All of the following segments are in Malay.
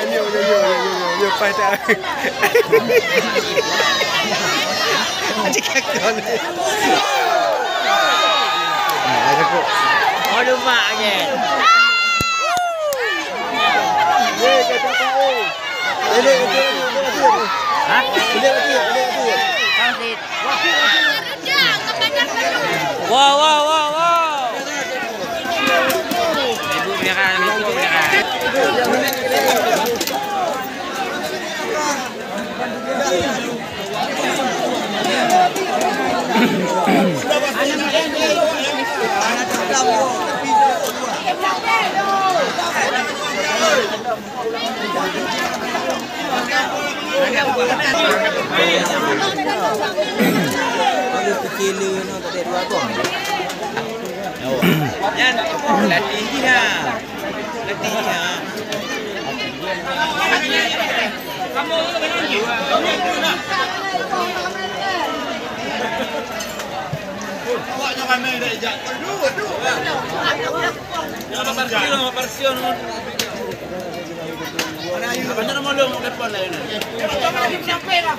Dia pas tak. Aja kakak ni. Ada kok. Aduh mak ke. Kata apa? Elok. Ha? Elok. Transit. Wow. Ibu merah. Ada kecil nak tak ada dua abang. Yan, latih dia. Kamu awak jangan main dah ejak. Jangan parsion. Mana ayu? Mana nama lu depan lah ini? Sampai lah.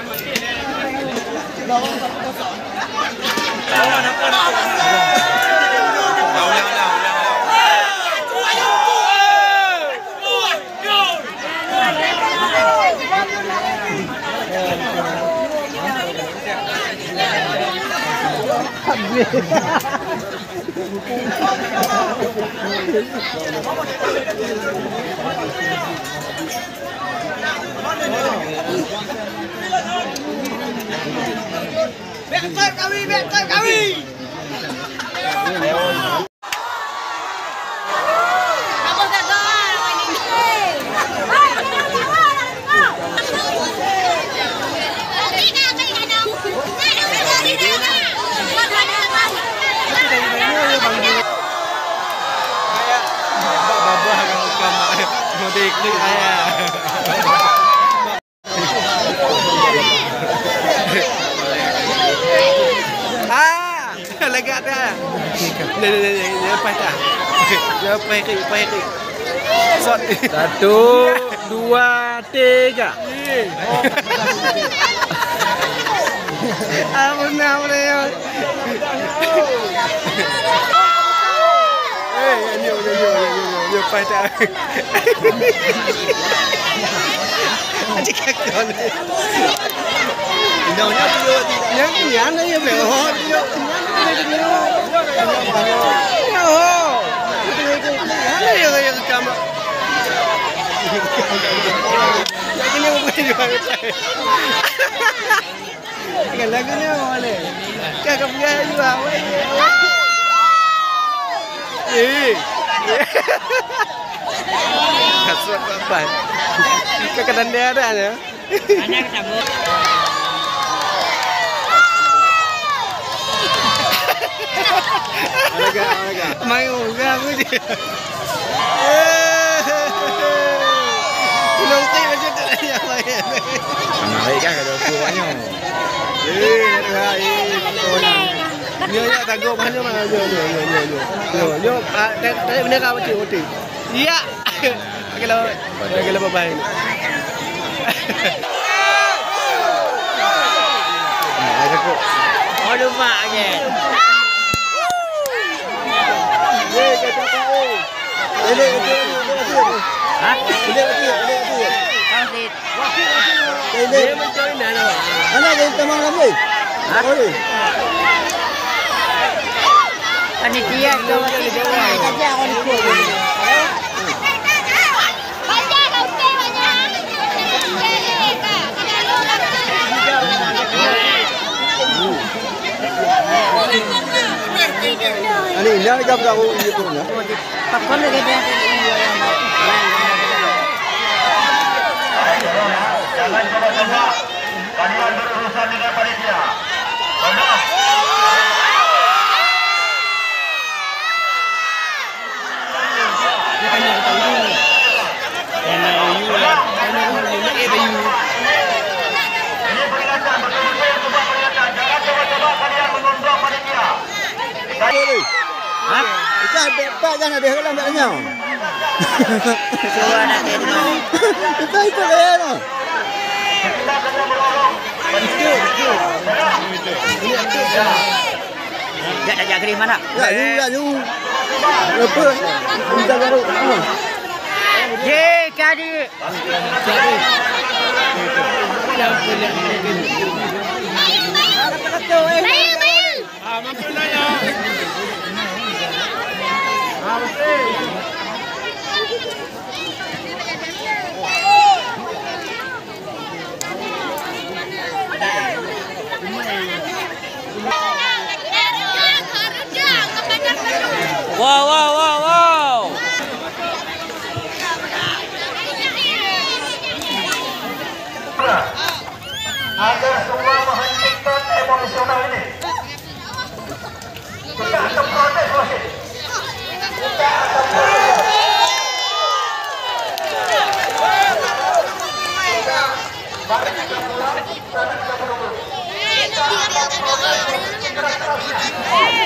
Bekal kami. Klik saya. Lagak dah. Lepas dah. Lepas klik. Shot. 1, 2, 3. Apa nama dia? Lepas dah. Aja kakak ni. Indahnya tu Yang ni ada yang mewah. Ada yang kamera. Lagi ni boleh juga. Lagi ni boleh. Kakak pergi juga. Kasut apa? Kakak dia ada ya? Anak cabut. Alaga. Main juga aku dia. Pulang ti macam tu dia main. Menarik kan kalau kuahnya. Dia tangguh mana. Yo, tadi benar kau betul. Iya. Kalau babai. Ada kok. Aduh mak ke. Kata apa? Elok. Ha? Elok. Transit. Dia macam mana? Anak dia teman lagi. Ha? Boleh. Panitia tu kerja aku ni. Ani indah ni kau tahu ini tu ya? Pakon lagi dia Jangan coba-coba kalian berurusan dengan panitia. Ini peringatan betul-betul sebuah peringatan. Jangan coba-coba kalian mengundang panitia. Boleh. Ha? Kita bebas jangan ada dalam tak tanya. Suruh natin mo. Ito kaya no? Jangan nak jaga mana? Ya, you. Apa? Kita baru. Je, kadi. Bayang. Mampu na yan. Wow. Agar semua menghentikan emosional ini. Kita akan protes wasit. Kita akan protes. Balik kita pulang, kita menunggu. Kita akan protes.